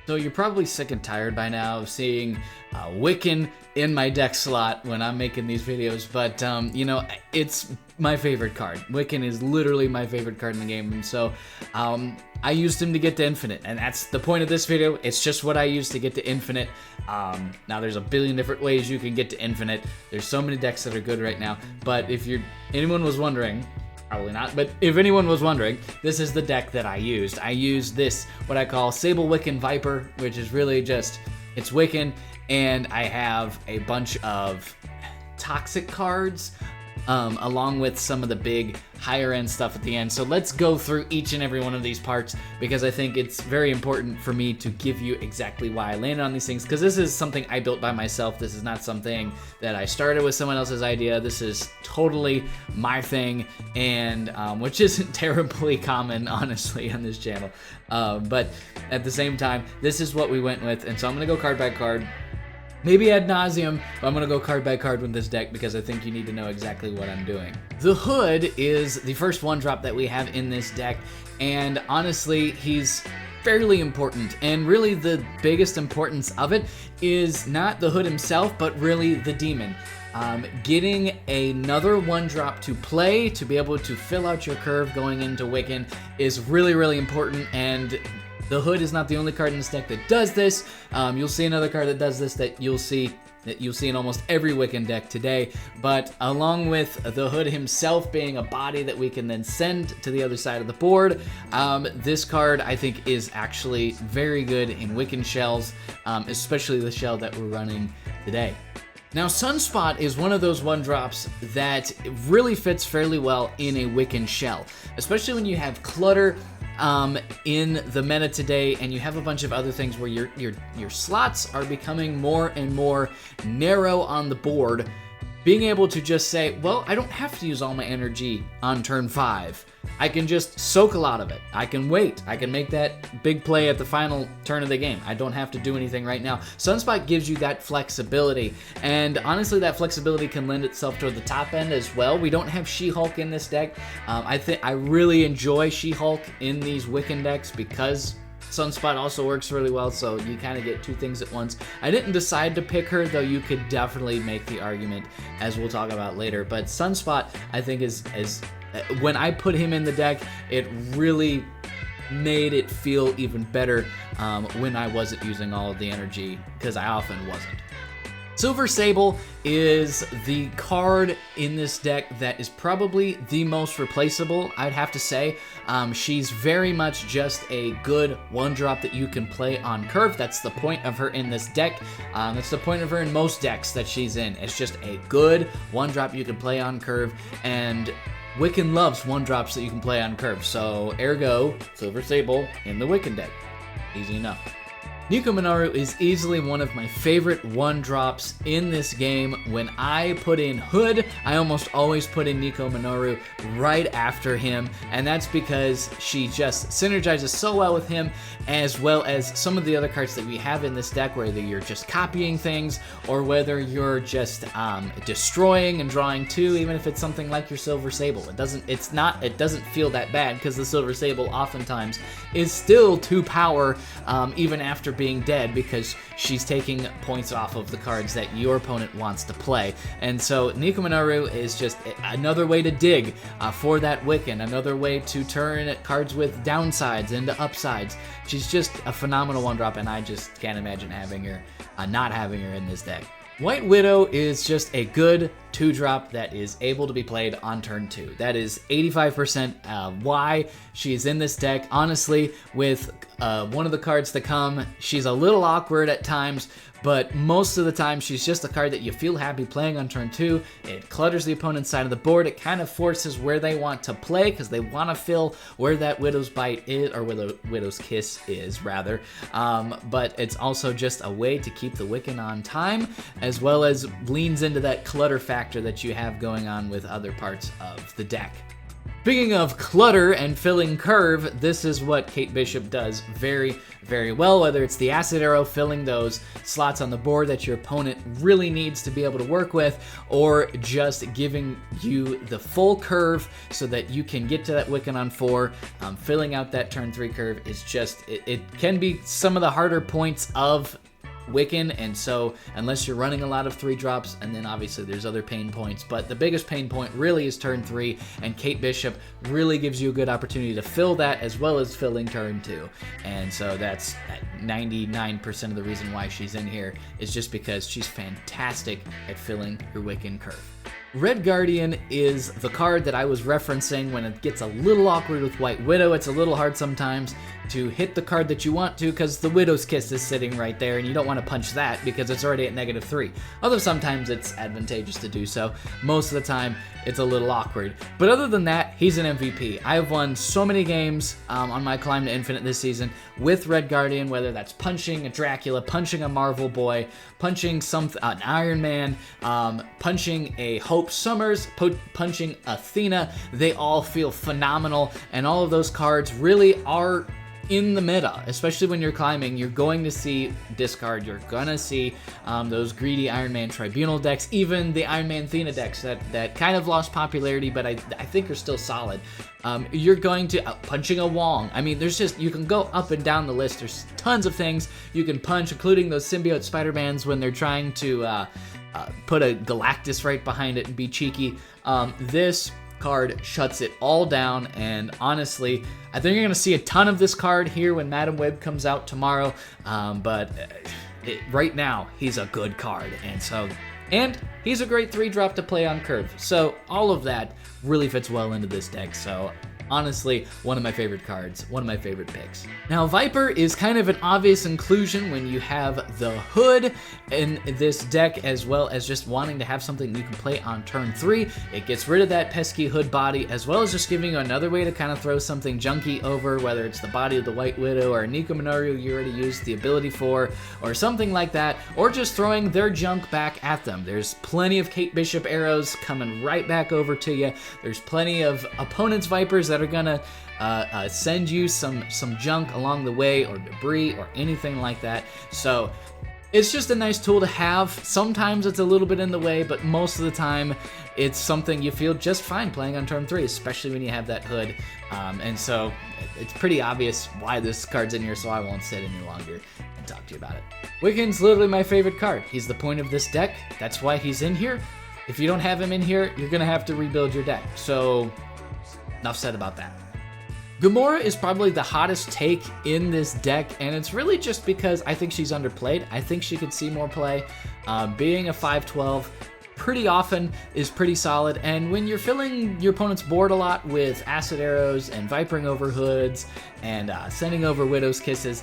So you're probably sick and tired by now of seeing Wiccan in my deck slot when I'm making these videos, but you know, it's my favorite card. Wiccan is literally my favorite card in the game, and so I used him to get to Infinite, and that's the point of this video. It's just what I used to get to Infinite. Now there's a billion different ways you can get to Infinite. There's so many decks that are good right now, but if anyone was wondering, probably not, but if anyone was wondering, this is the deck that I used. I used this, what I call Sable Wiccan Viper, which is really just, it's Wiccan, and I have a bunch of toxic cards, along with some of the big higher end stuff at the end. So let's go through each and every one of these parts, because I think it's very important for me to give you exactly why I landed on these things, because this is something I built by myself. This is not something that I started with someone else's idea. This is totally my thing, and which isn't terribly common, honestly, on this channel. But at the same time, this is what we went with, and so I'm going to go card by card. Maybe ad nauseum, but I'm going to go card by card with this deck because I think you need to know exactly what I'm doing. The Hood is the first one drop that we have in this deck, and honestly, he's fairly important, and really the biggest importance of it is not the Hood himself, but really the Demon. Getting another one drop to play to be able to fill out your curve going into Wiccan is really, really important, and the Hood is not the only card in this deck that does this. You'll see another card that does this that you'll see in almost every Wiccan deck today. But along with the Hood himself being a body that we can then send to the other side of the board, this card I think is actually very good in Wiccan shells, especially the shell that we're running today. Now, Sunspot is one of those one drops that really fits fairly well in a Wiccan shell, especially when you have clutter in the meta today, and you have a bunch of other things where your slots are becoming more and more narrow on the board. Being able to just say, well, I don't have to use all my energy on turn 5. I can just soak a lot of it. I can wait. I can make that big play at the final turn of the game. I don't have to do anything right now. Sunspot gives you that flexibility, and honestly, that flexibility can lend itself to the top end as well. We don't have She-Hulk in this deck. I really enjoy She-Hulk in these Wiccan decks because Sunspot also works really well, so you kind of get two things at once. I didn't decide to pick her, though you could definitely make the argument, as we'll talk about later. But Sunspot, I think, is when I put him in the deck, it really made it feel even better when I wasn't using all of the energy, because I often wasn't. Silver Sable is the card in this deck that is probably the most replaceable, I'd have to say. She's very much just a good one drop that you can play on curve. That's the point of her in this deck. That's the point of her in most decks that she's in. It's just a good one drop you can play on curve, and Wiccan loves one drops that you can play on curve, so ergo, Silver Sable in the Wiccan deck. Easy enough. Nico Minoru is easily one of my favorite one drops in this game. When I put in Hood, I almost always put in Nico Minoru right after him, and that's because she just synergizes so well with him, as well as some of the other cards that we have in this deck, whether you're just copying things or whether you're just destroying and drawing two, even if it's something like your Silver Sable. It doesn't feel that bad, because the Silver Sable oftentimes is still 2 power even after being dead, because she's taking points off of the cards that your opponent wants to play. And so Nico Minoru is just another way to dig for that Wiccan, another way to turn cards with downsides into upsides. She's just a phenomenal one drop, and I just can't imagine having her, not having her in this deck. White Widow is just a good 2-drop that is able to be played on turn 2. That is 85% why she's in this deck. Honestly, with one of the cards to come, she's a little awkward at times, but most of the time she's just a card that you feel happy playing on turn 2. It clutters the opponent's side of the board. It kind of forces where they want to play, because they want to fill where that Widow's Bite is, or where the Widow's Kiss is, rather. But it's also just a way to keep the Wiccan on time, as well as leans into that clutter factor that you have going on with other parts of the deck. Speaking of clutter and filling curve, this is what Kate Bishop does very, very well, whether it's the acid arrow filling those slots on the board that your opponent really needs to be able to work with, or just giving you the full curve so that you can get to that Wiccan on 4. Filling out that turn 3 curve is just, it can be some of the harder points of Wiccan, and so unless you're running a lot of 3-drops, and then obviously there's other pain points, but the biggest pain point really is turn 3, and Kate Bishop really gives you a good opportunity to fill that as well as filling turn 2. And so that's 99% of the reason why she's in here, is just because she's fantastic at filling your Wiccan curve. Red Guardian is the card that I was referencing when it gets a little awkward with White Widow. It's a little hard sometimes to hit the card that you want to because the Widow's Kiss is sitting right there and you don't want to punch that because it's already at -3. Although sometimes it's advantageous to do so. Most of the time it's a little awkward. But other than that, he's an MVP. I have won so many games on my Climb to Infinite this season with Red Guardian, whether that's punching a Dracula, punching a Marvel Boy, punching an Iron Man, punching a Hope Summers, punching Athena. They all feel phenomenal, and all of those cards really are in the meta, especially when you're climbing. You're going to see discard, you're gonna see those greedy Iron Man Tribunal decks, even the Iron Man Athena decks that kind of lost popularity, but I think are still solid. You're going to, punching a Wong. I mean, there's just, you can go up and down the list. There's tons of things you can punch, including those symbiote Spider-Mans when they're trying to put a Galactus right behind it and be cheeky. This card shuts it all down, and honestly, I think you're going to see a ton of this card here when Madam Web comes out tomorrow, but right now, he's a good card, and he's a great 3-drop to play on curve, so all of that really fits well into this deck, so honestly, one of my favorite cards, one of my favorite picks. Now, Viper is kind of an obvious inclusion when you have the Hood in this deck, as well as just wanting to have something you can play on turn 3. It gets rid of that pesky Hood body, as well as just giving you another way to kind of throw something junky over, whether it's the body of the White Widow or Nico Minoru you already used the ability for, or something like that, or just throwing their junk back at them. There's plenty of Kate Bishop arrows coming right back over to you. There's plenty of opponents' Vipers that are gonna send you some junk along the way, or debris, or anything like that. So it's just a nice tool to have. Sometimes it's a little bit in the way, but most of the time it's something you feel just fine playing on turn 3, especially when you have that Hood. And so it's pretty obvious why this card's in here, so I won't sit any longer and talk to you about it. Wiccan's literally my favorite card. He's the point of this deck. That's why he's in here. If you don't have him in here, you're gonna have to rebuild your deck. So enough said about that. Gamora is probably the hottest take in this deck, and it's really just because I think she's underplayed. I think she could see more play. Being a 5/12 pretty often is pretty solid, and when you're filling your opponent's board a lot with acid arrows and vipering over hoods and sending over widow's kisses,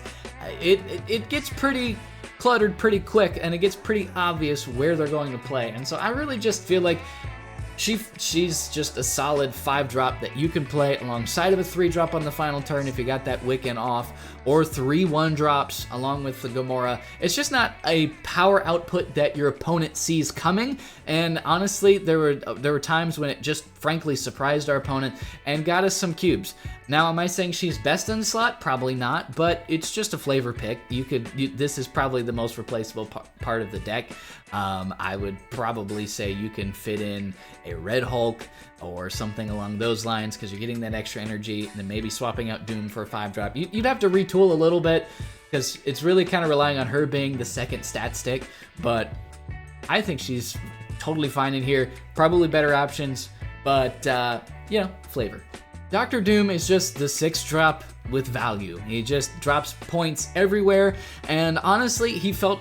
it gets pretty cluttered pretty quick, and it gets pretty obvious where they're going to play. And so I really just feel like she's just a solid 5-drop that you can play alongside of a 3-drop on the final turn if you got that Wiccan off, or 3 1-drops along with the Gamora. It's just not a power output that your opponent sees coming, and honestly, there were times when it just frankly surprised our opponent and got us some cubes. Now, am I saying she's best in the slot? Probably not, but it's just a flavor pick. This is probably the most replaceable part of the deck. I would probably say you can fit in a Red Hulk or something along those lines because you're getting that extra energy, and then maybe swapping out Doom for a 5-drop. You'd have to retool a little bit because it's really kind of relying on her being the second stat stick, but I think she's totally fine in here. Probably better options, but, flavor. Dr. Doom is just the 6-drop with value. He just drops points everywhere, and honestly, he felt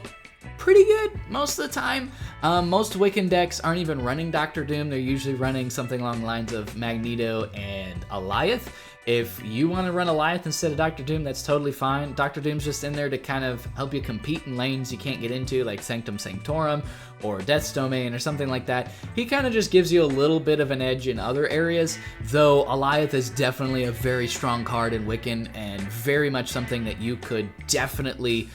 pretty good most of the time. Most Wiccan decks aren't even running Dr. Doom. They're usually running something along the lines of Magneto and Alioth, If you want to run Alioth instead of Dr. Doom, that's totally fine. Dr. Doom's just in there to kind of help you compete in lanes you can't get into, like Sanctum Sanctorum or Death's Domain or something like that. He kind of just gives you a little bit of an edge in other areas, though Alioth is definitely a very strong card in Wiccan and very much something that you could definitely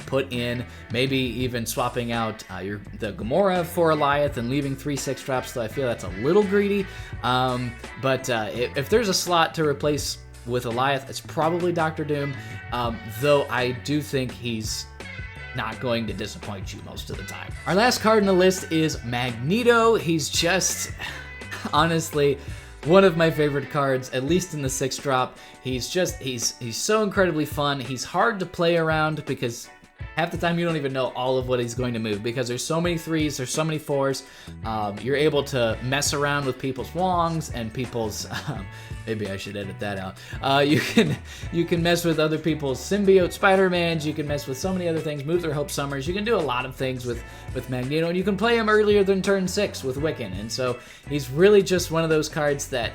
put in, maybe even swapping out the Gamora for Alioth and leaving 3 6-drops, though I feel that's a little greedy. But if there's a slot to replace with Alioth, it's probably Dr. Doom, though I do think he's not going to disappoint you most of the time. Our last card in the list is Magneto. He's just, honestly, one of my favorite cards, at least in the 6-drop. He's so incredibly fun. He's hard to play around because half the time you don't even know all of what he's going to move because there's so many 3s, there's so many 4s. You're able to mess around with people's Wongs and people's, maybe I should edit that out. You can mess with other people's symbiote Spider-Mans. You can mess with so many other things. Move their Hope Summers. You can do a lot of things with Magneto, and you can play him earlier than turn 6 with Wiccan. And so he's really just one of those cards that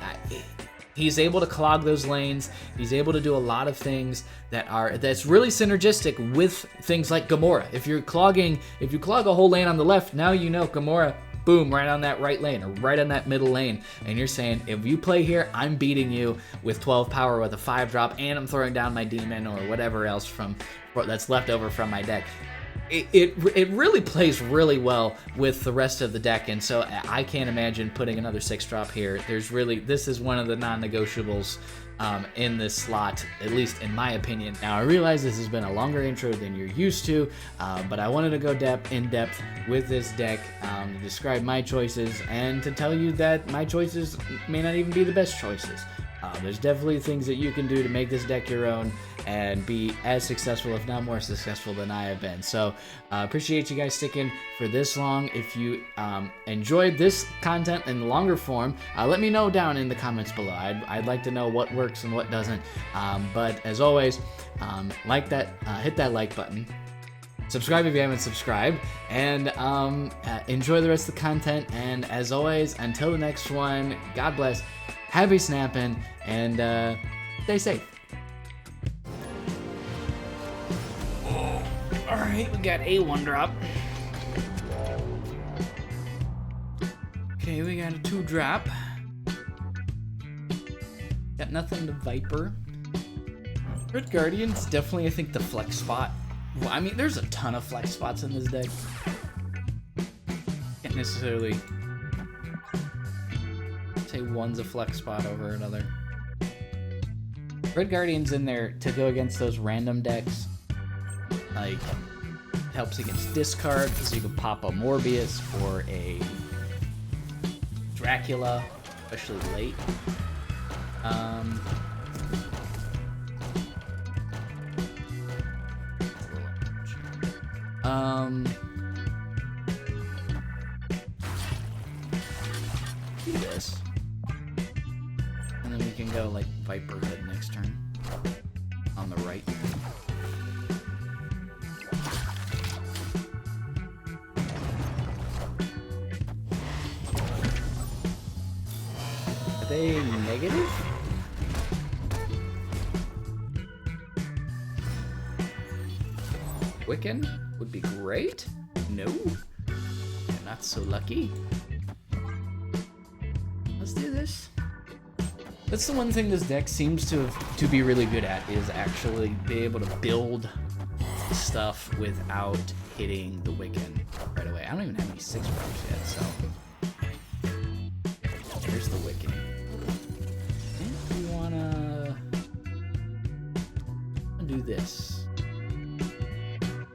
he's able to clog those lanes. He's able to do a lot of things that's really synergistic with things like Gamora. If you clog a whole lane on the left, now you know Gamora, boom, right on that right lane or right on that middle lane. And you're saying, if you play here, I'm beating you with 12 power with a 5-drop, and I'm throwing down my demon or whatever else that's left over from my deck. It really plays really well with the rest of the deck, and so I can't imagine putting another 6-drop here. This is one of the non-negotiables in this slot, at least in my opinion. Now, I realize this has been a longer intro than you're used to, but I wanted to go in depth with this deck to describe my choices and to tell you that my choices may not even be the best choices. There's definitely things that you can do to make this deck your own and be as successful, if not more successful, than I have been. So appreciate you guys sticking for this long. If you enjoyed this content in the longer form, let me know down in the comments below. I'd like to know what works and what doesn't. But as always, hit that like button. Subscribe if you haven't subscribed, and enjoy the rest of the content. And as always, until the next one, God bless, happy snapping, and stay safe. Alright, we got a 1-drop. Okay, we got a 2-drop. Got nothing to Viper. Red Guardian's definitely, I think, the flex spot. Well, I mean, there's a ton of flex spots in this deck. Can't necessarily say one's a flex spot over another. Red Guardian's in there to go against those random decks. Like, helps against discard, because you can pop a Morbius or a Dracula, especially late. Do this. And then we can go like Viper Head next turn. On the right. Are they negative? Wiccan would be great. No, you're not so lucky. Let's do this. That's the one thing this deck seems to be really good at, is actually be able to build stuff without hitting the Wiccan right away. I don't even have any 6-drops yet, so here's the Wiccan. And we wanna do this.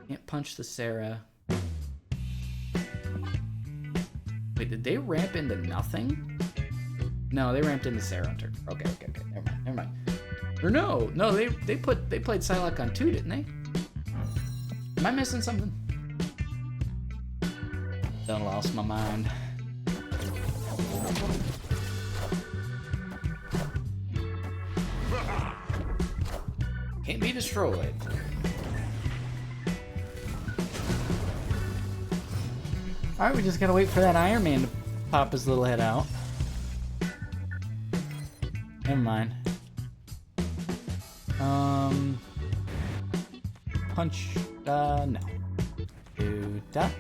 Can't punch the Sarah. Wait, did they ramp into nothing? No, they ramped into Sarah on turn. Okay. Never mind. Or no, they played Psylocke on 2, didn't they? Am I missing something? Done lost my mind. Can't be destroyed. Alright, we just gotta wait for that Iron Man to pop his little head out. Never mind. Punch. No. Do dot.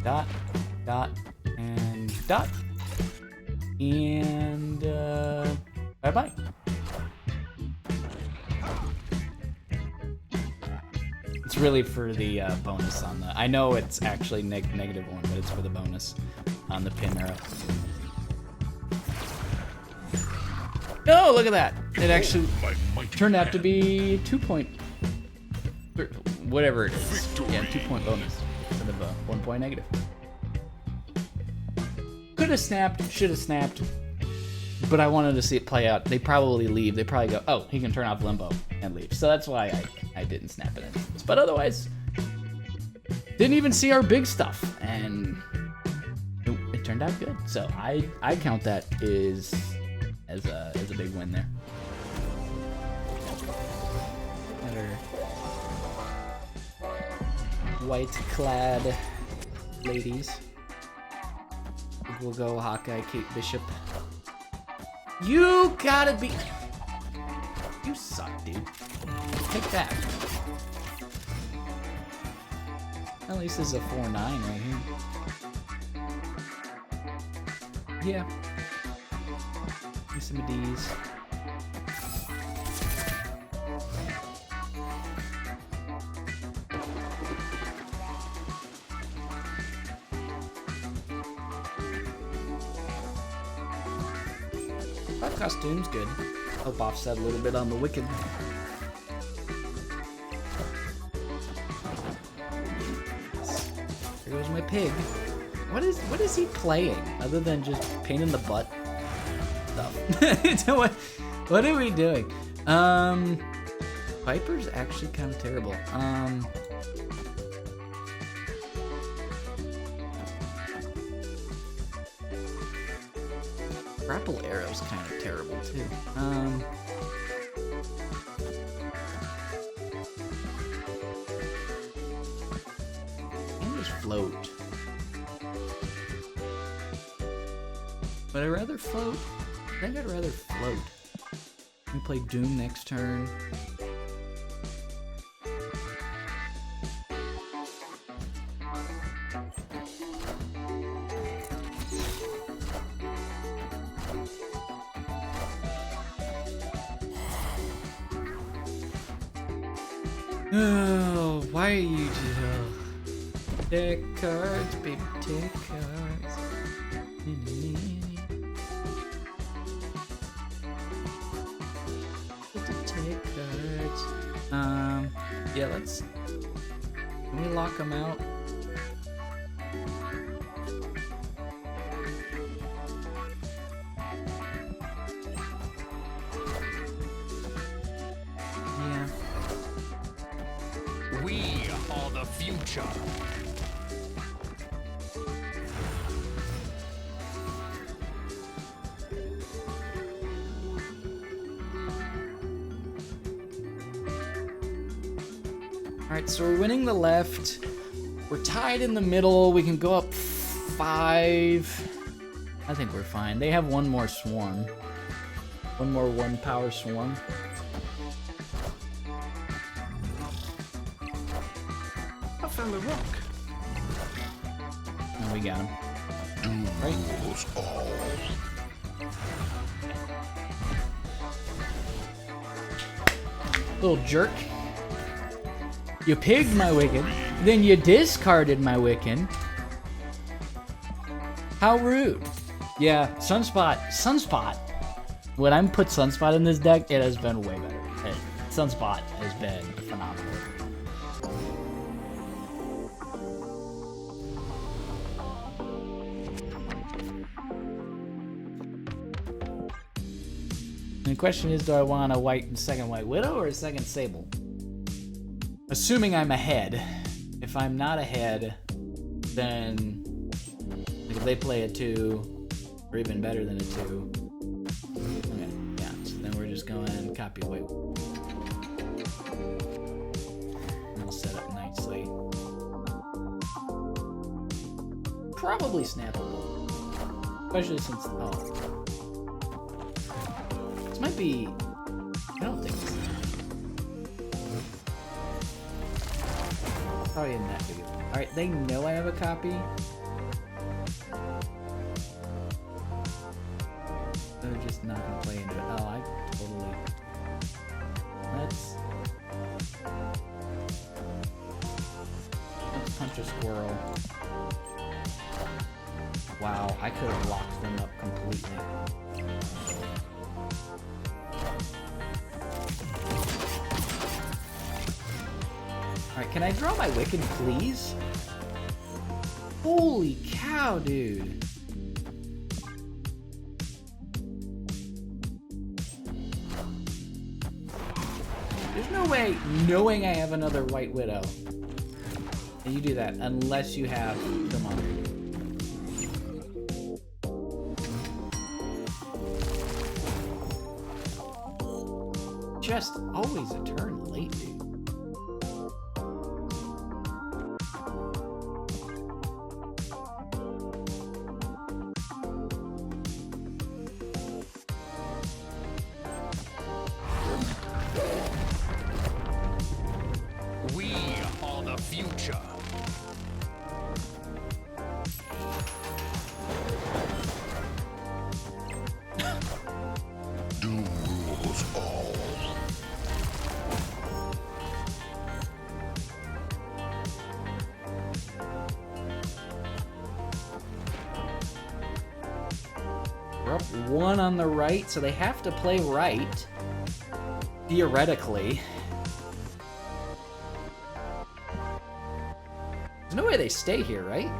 Dot. Dot. And dot. And bye-bye. It's really for the bonus on the... I know it's actually -1, but it's for the bonus on the pin arrow. Oh, look at that. It actually turned out to be 2 point... whatever it is. Yeah, 2 point bonus instead of 1 point negative. Could have snapped, should have snapped, but I wanted to see it play out. They probably leave. They probably go, oh, he can turn off limbo and leave. So that's why I didn't snap it in. But otherwise, didn't even see our big stuff, and it turned out good. So I count that as a big win there. Better white-clad ladies. We'll go Hawkeye, Kate Bishop. You gotta be... You suck, dude. Take that. At least this is a 4-9 right here. Yeah. Give some of these. That costume's good. Help offset a little bit on the Wiccan. There goes my pig. What is he playing other than just pain in the butt stuff? What are we doing? Viper's actually kind of terrible. Grapple arrow's kind of terrible too. And just float. But I'd rather float. I think I'd rather float. We play Doom next turn. Oh, why are you just... Take cards, baby, take cards. Take cards. Yeah, let's... Can we lock them out? Yeah. We are the future. Alright, so we're winning the left. We're tied in the middle. We can go up 5. I think we're fine. They have one more swarm. One more 1-power swarm. I found a rock. And we got him. Right? Little jerk. You pigged my Wiccan, then you discarded my Wiccan. How rude. Yeah, Sunspot. When I put Sunspot in this deck, it has been way better. Sunspot has been phenomenal. And the question is, do I want a second White Widow or a second Sable? Assuming I'm ahead. If I'm not ahead, then if they play a 2, or even better than a 2. Okay, yeah, so then we're just going copy White. And I'll set up nicely. Probably snappable. Especially since, might be... I don't think it's... Probably in that video. Alright, they know I have a copy. They're just not gonna play into it. Oh, I totally... Let's punch a squirrel. Wow, I could have locked them up completely. Alright, can I draw my Wiccan, please? Holy cow, dude. There's no way, knowing I have another White Widow, and you do that, unless you have Gamora. Just always a turn late, dude. We are the future. Doom rules all. We're up one on the right, so they have to play right. Theoretically. There's no way they stay here, right?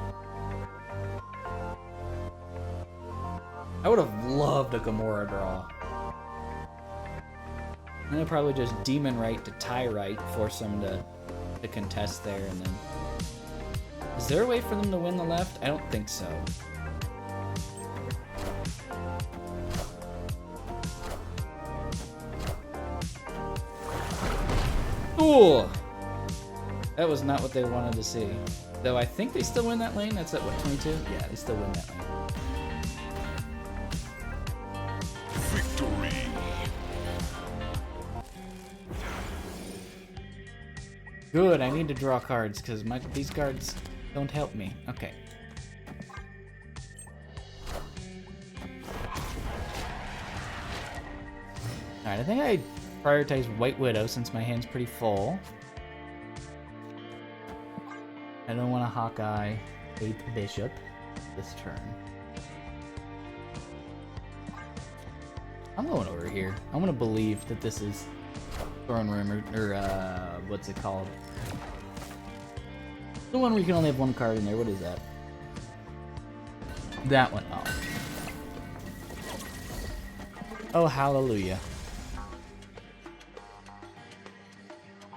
I would have loved a Gamora draw. And they'll probably just Demon Right to tie right, force them to contest there, and then... Is there a way for them to win the left? I don't think so. Ooh! That was not what they wanted to see. Though I think they still win that lane. That's at what, 22? Yeah, they still win that lane. Victory. Good, I need to draw cards because these cards don't help me. Okay. Alright, I think I prioritize White Widow since my hand's pretty full. I don't want a Hawkeye 8th Bishop this turn. I'm going over here. I'm gonna believe that this is Throne Room or what's it called? The one where you can only have one card in there. What is that? That one. Oh. Oh, hallelujah.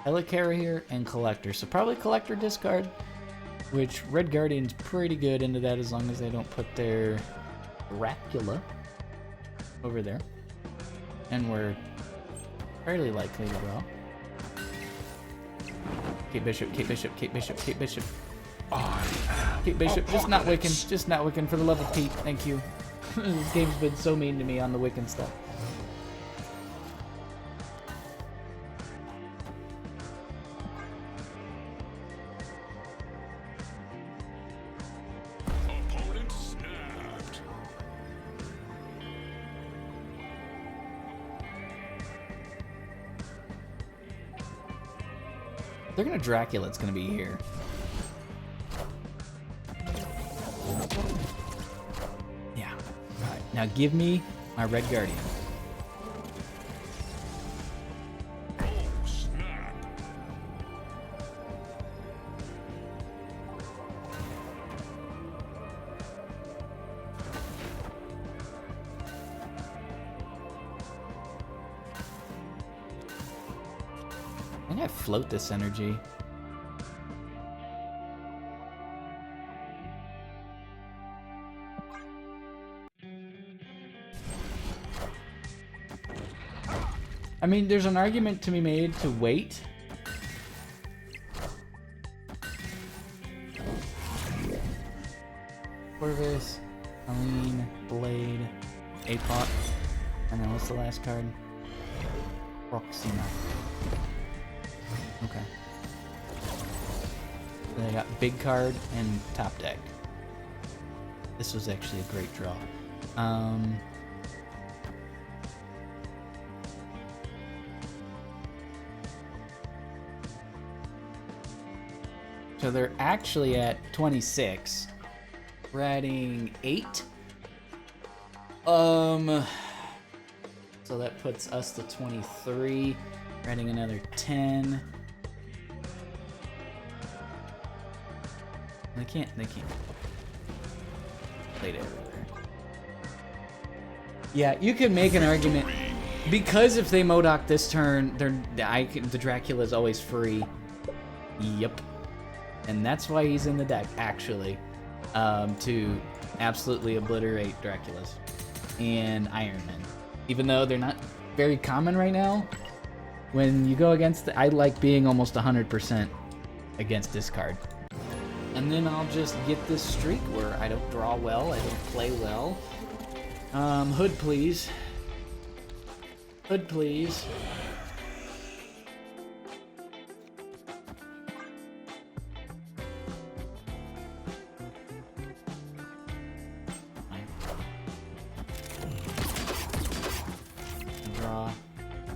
Helicarrier here and Collector. So probably Collector discard, which Red Guardian's pretty good into that as long as they don't put their Dracula over there. And we're fairly likely to draw. Keep Bishop, keep Bishop, keep Bishop, keep Bishop. Keep Bishop, just not Wiccan, just not Wiccan, for the love of Pete, thank you. This game's been so mean to me on the Wiccan stuff. Opponent snapped. They're gonna Dracula, it's gonna be here. Yeah. Alright, now give me my Red Guardian. Oh, snap. I think I float this energy. I mean, there's an argument to be made to wait. Corvus, Aline, Blade, Apot. And then what's the last card? Proxima. Okay. Then I got big card and top deck. This was actually a great draw. So they're actually at 26. We're adding 8. So that puts us to 23. We're adding another 10. They can't play it everywhere. Yeah, you could make an argument because if they MODOK this turn, the Dracula's always free. Yep. And that's why he's in the deck, actually, to absolutely obliterate Draculas and Iron Man. Even though they're not very common right now, when you go against I like being almost 100% against this card. And then I'll just get this streak where I don't draw well, I don't play well. Hood, please. Hood, please. Draw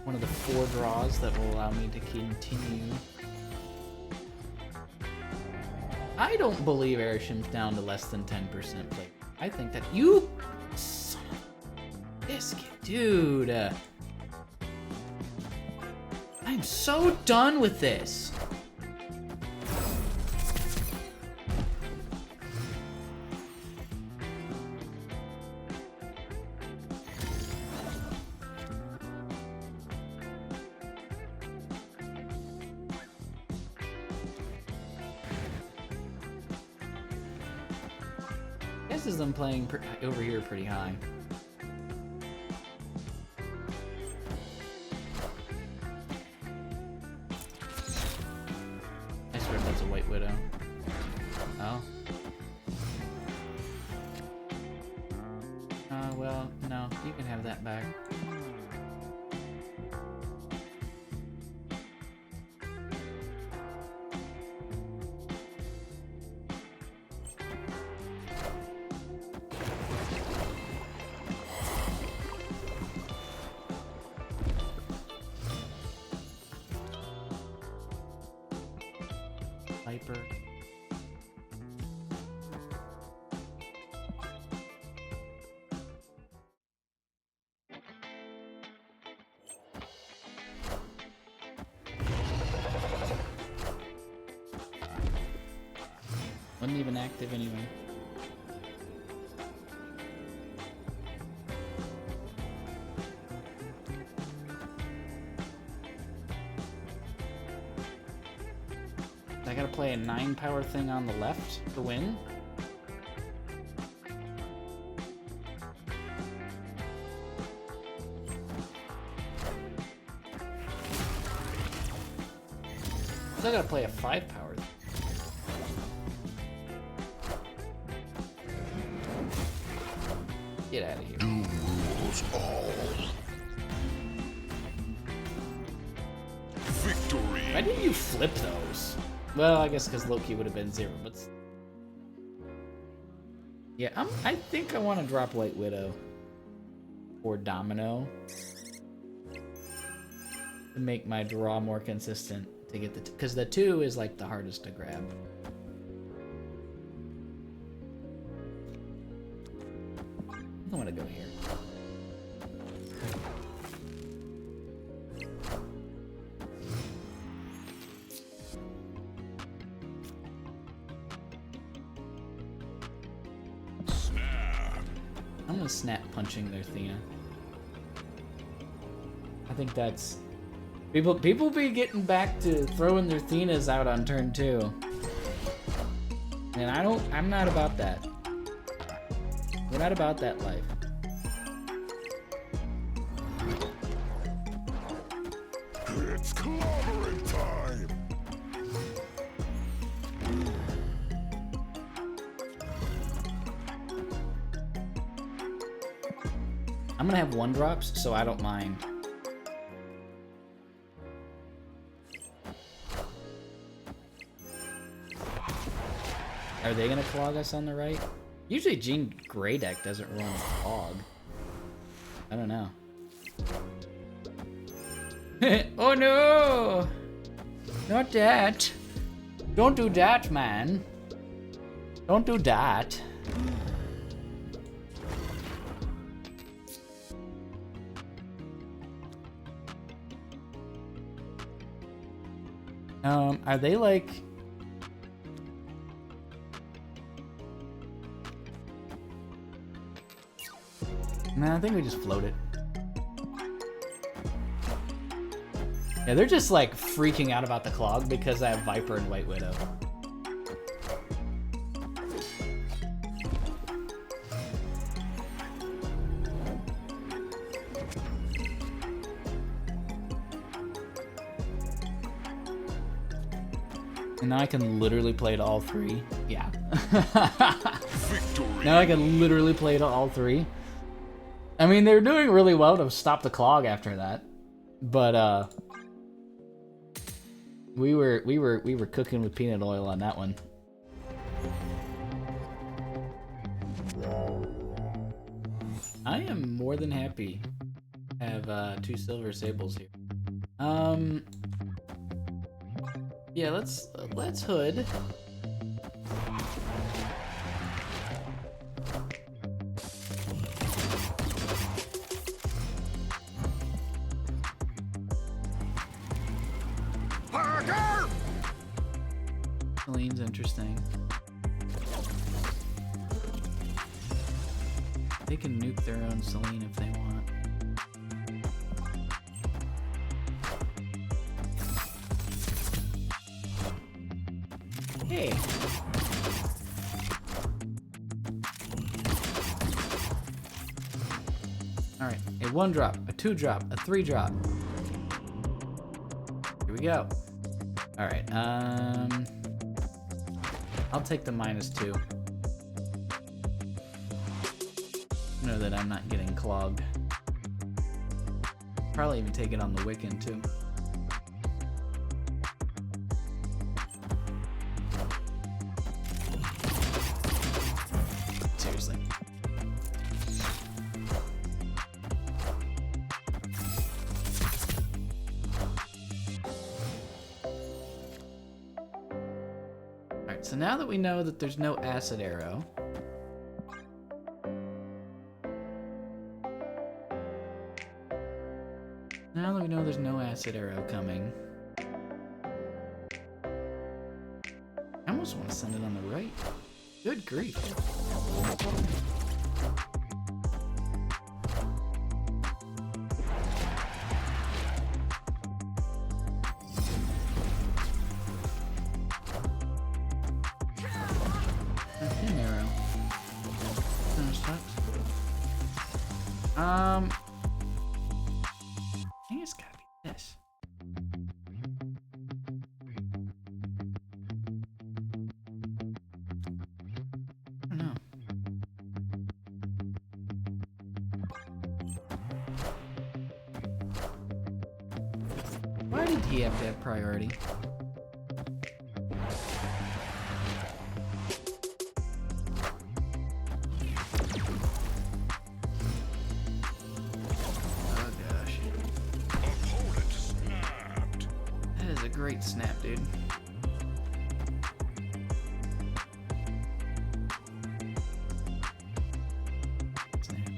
one of the 4 draws that will allow me to continue. I don't believe Airshim's down to less than 10% play. I think that you son of a biscuit, dude. I'm so done with this. This is them playing over here pretty high. I swear that's a White Widow. Oh. Well, no, you can have that back. Viper. Wasn't even active anyway. I gotta play a 9 power thing on the left to win. I gotta play a 5 power. Get out of here. Doom rules all. Victory. Why didn't you flip those? Well, I guess because Loki would have been 0, but... Yeah, I think I want to drop White Widow. Or Domino. To make my draw more consistent. To get the... Because the 2 is like the hardest to grab. I want to go here. I'm gonna snap punching their Athena. I think that's people be getting back to throwing their Athenas out on turn 2. And I'm not about that. We're not about that life. It's clobbering time. I'm gonna have 1-drops, so I don't mind. Are they gonna clog us on the right? Usually Jean Grey deck doesn't run clog. I don't know. Oh no! Not that. Don't do that, man. Don't do that. Are they like... Nah, I think we just float it. Yeah, they're just like freaking out about the clog because I have Viper and White Widow. And now I can literally play to all 3. Yeah. Victory. Now I can literally play to all 3. I mean, they're doing really well to stop the clog after that, but we were cooking with peanut oil on that one. I am more than happy to have 2 silver sables here. Yeah, let's hood. Celine's interesting. They can nuke their own Celine if they want. Hey. Alright, a 1-drop, a 2-drop, a 3-drop. Here we go. Alright, I'll take the -2. Know that I'm not getting clogged. Probably even take it on the Wiccan too. Seriously. Alright, so now that we know that there's no acid arrow, now that we know there's no acid arrow coming, I almost want to send it on the right. Good grief. A pin arrow. That sucks. I think it's gotta be this. I don't know. Why did he have to have priority? Great snap, dude. Snap.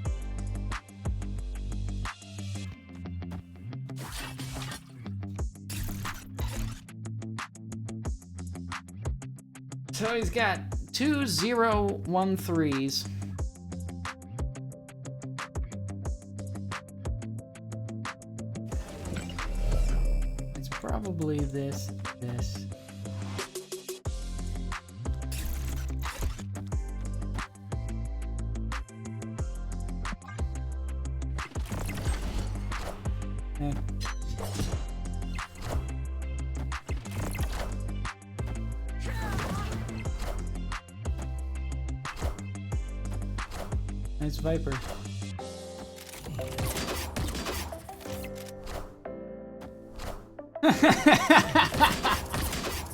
So he's got 2 0-1-3s. Probably this. Eh. Nice Viper.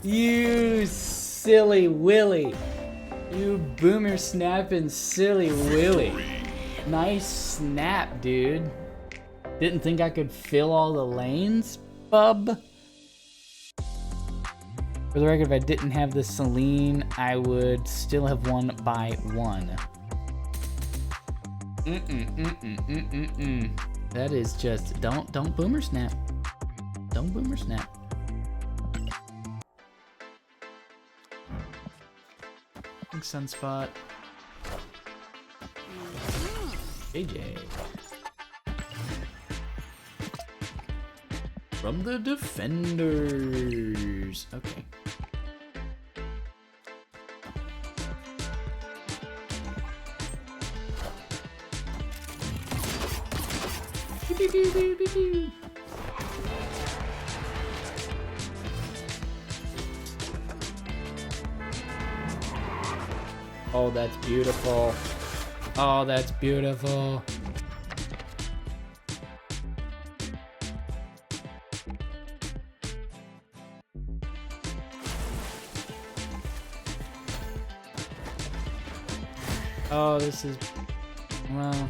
You silly Willy. You boomer snapping silly Willy. Nice snap, dude. Didn't think I could fill all the lanes, bub? For the record, if I didn't have the Celine, I would still have won by 1. That is just, don't boomer snap. Don't boomer snap. Thanks, Sunspot. JJ. From the defenders. Okay. Oh, that's beautiful. Oh, that's beautiful. Oh, this is, well.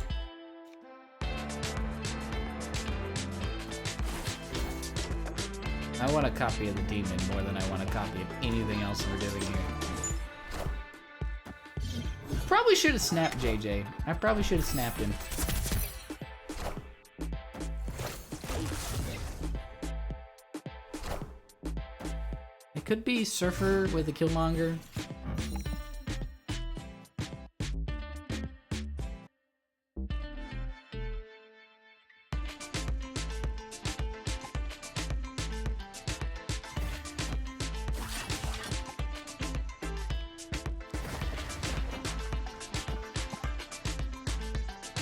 I want a copy of the demon more than I want a copy of anything else we're doing here. Probably should have snapped JJ. I probably should have snapped him. It could be Surfer with a Killmonger.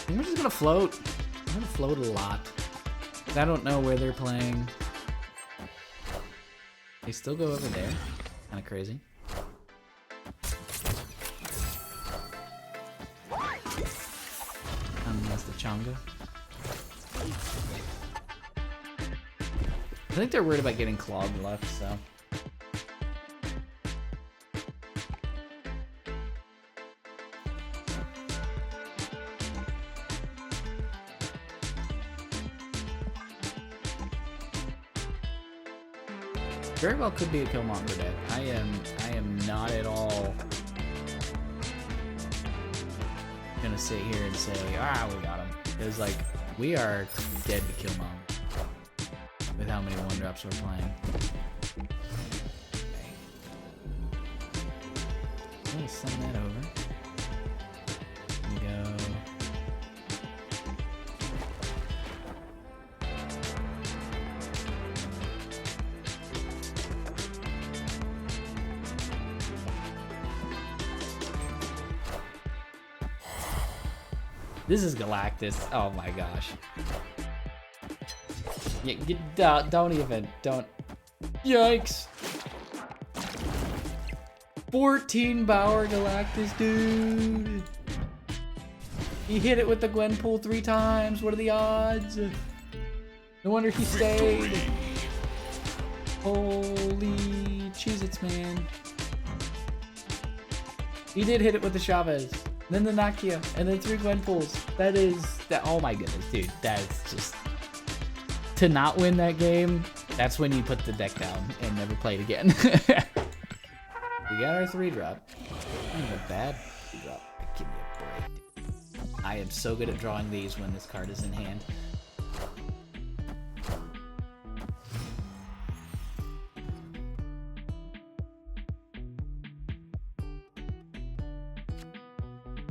We're just gonna float. I'm gonna float a lot. I don't know where they're playing. They still go over there. Kind of crazy. That's the Chonga. I think they're worried about getting clogged left, so. Very well could be a Killmonger deck. I am not at all gonna sit here and say, ah, we got him. Because like we are dead to Killmonger with how many 1-drops we're playing. Let me send that over. Here we go. This is Galactus. Oh my gosh. Yeah, don't even. Yikes. 14 Power Galactus, dude. He hit it with the Gwenpool 3 times. What are the odds? No wonder he stayed. Holy Cheez-Its, man. He did hit it with the Chavez. Then the Nakia, and then 3 Gwenpools. Oh my goodness, dude. That's just, to not win that game, that's when you put the deck down and never play it again. We got our 3-drop. Not a bad 3-drop. Give me a break. I am so good at drawing these when this card is in hand.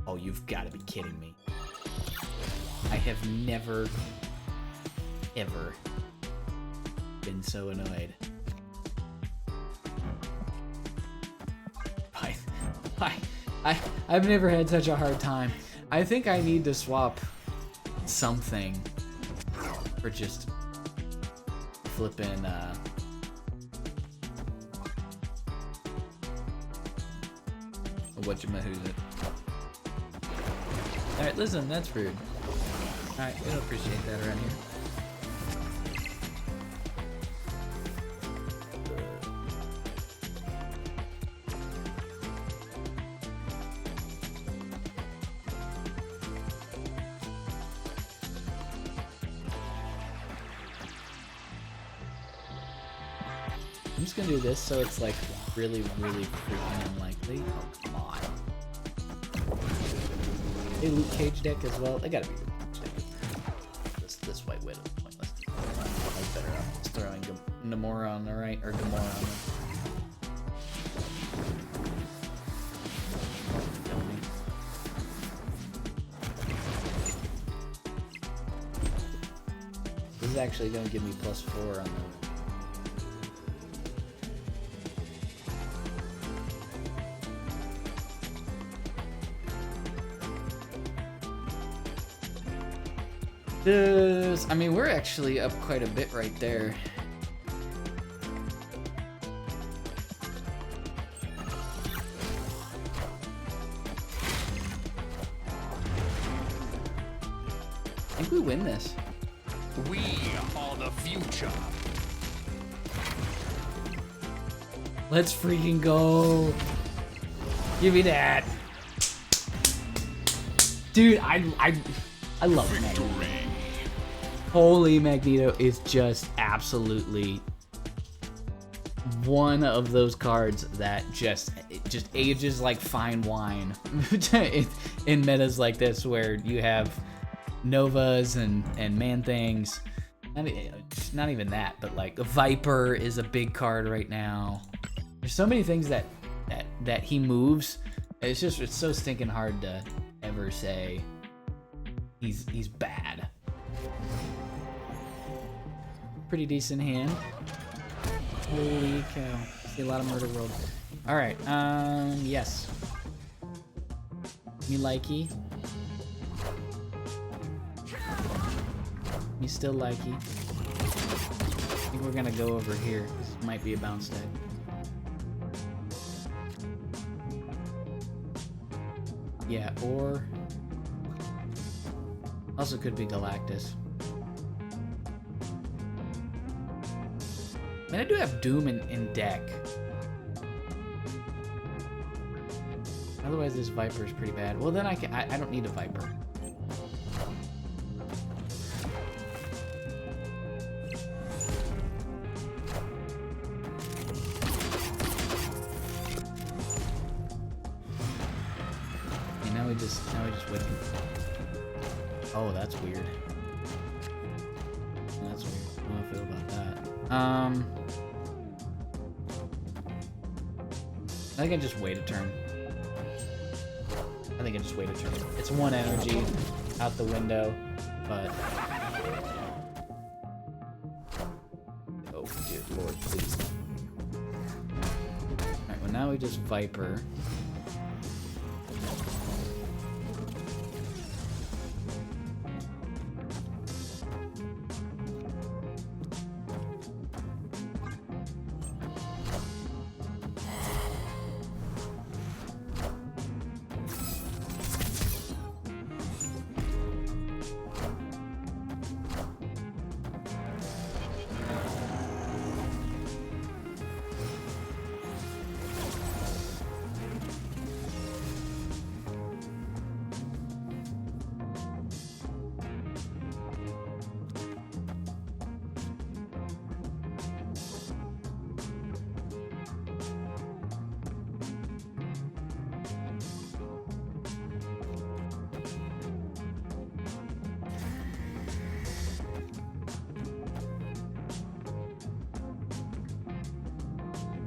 Oh, you've got to be kidding me. I have never, ever been so annoyed. I've never had such a hard time. I think I need to swap something for just flipping, whatchamahoo's it. Alright, listen, that's rude. Alright, we don't appreciate that around here. I'm just gonna do this so it's like really, really freaking unlikely. Oh, come on. Hey, Luke Cage deck as well. They gotta be Luke Cage deck. This White Widow is pointless. I'm better off just throwing Namora on the right, or Gamora on the This is actually going to give me +4 on the... I mean, we're actually up quite a bit right there. I think we win this. We are the future. Let's freaking go. Give me that. Dude, I love Magneto. Holy Magneto is just absolutely one of those cards that just ages like fine wine in metas like this where you have Novas and Man-Things. Not even that, but like Viper is a big card right now. There's so many things that he moves. It's so stinking hard to ever say he's bad. Pretty decent hand. Holy cow. See a lot of Murder World. Alright, yes. Me likey. Me still likey. I think we're gonna go over here. This might be a bounce deck. Yeah, or also could be Galactus. I mean, I do have Doom in deck. Otherwise, this Viper is pretty bad. Well, then I don't need a Viper. Okay, now we just wait. Oh, that's weird. That's weird. I don't know how I feel about that. I think I just wait a turn. It's one energy out the window, but oh dear Lord, please. Alright, well now we just Viper.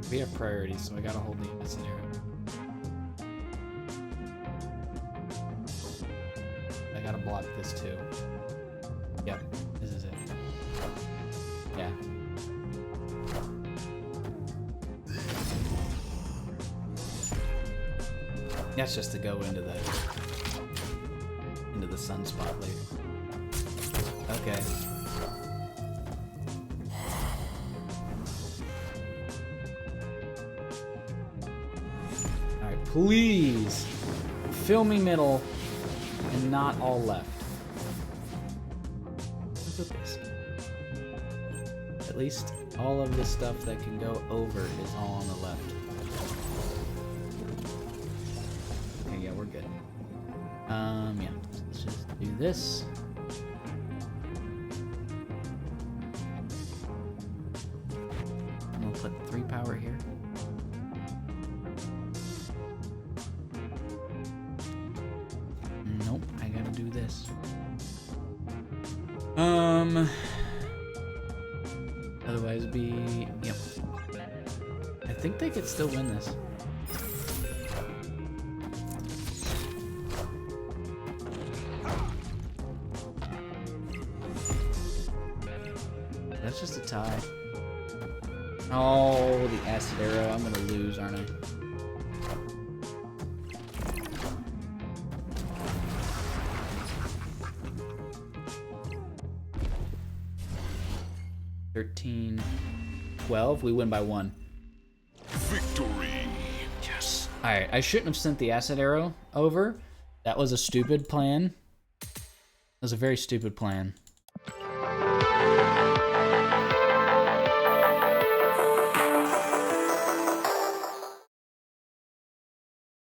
We have priorities, so I gotta hold the units in there. I gotta block this too. Yep, this is it. Yeah. That's just to go into the Sunspot later. Okay. Please fill me middle and not all left. Look at this. At least all of this stuff that can go over is all on the left. Okay, yeah, we're good. Yeah, let's just do this. I'm gonna put 3 power here. Nope, I gotta do this. Otherwise it'd be, yep. I think they could still win this. That's just a tie. Oh, the acid arrow. I'm gonna lose, aren't I? $13, $12. We win by 1. Victory. Yes. All right. I shouldn't have sent the acid arrow over. That was a stupid plan. That was a very stupid plan.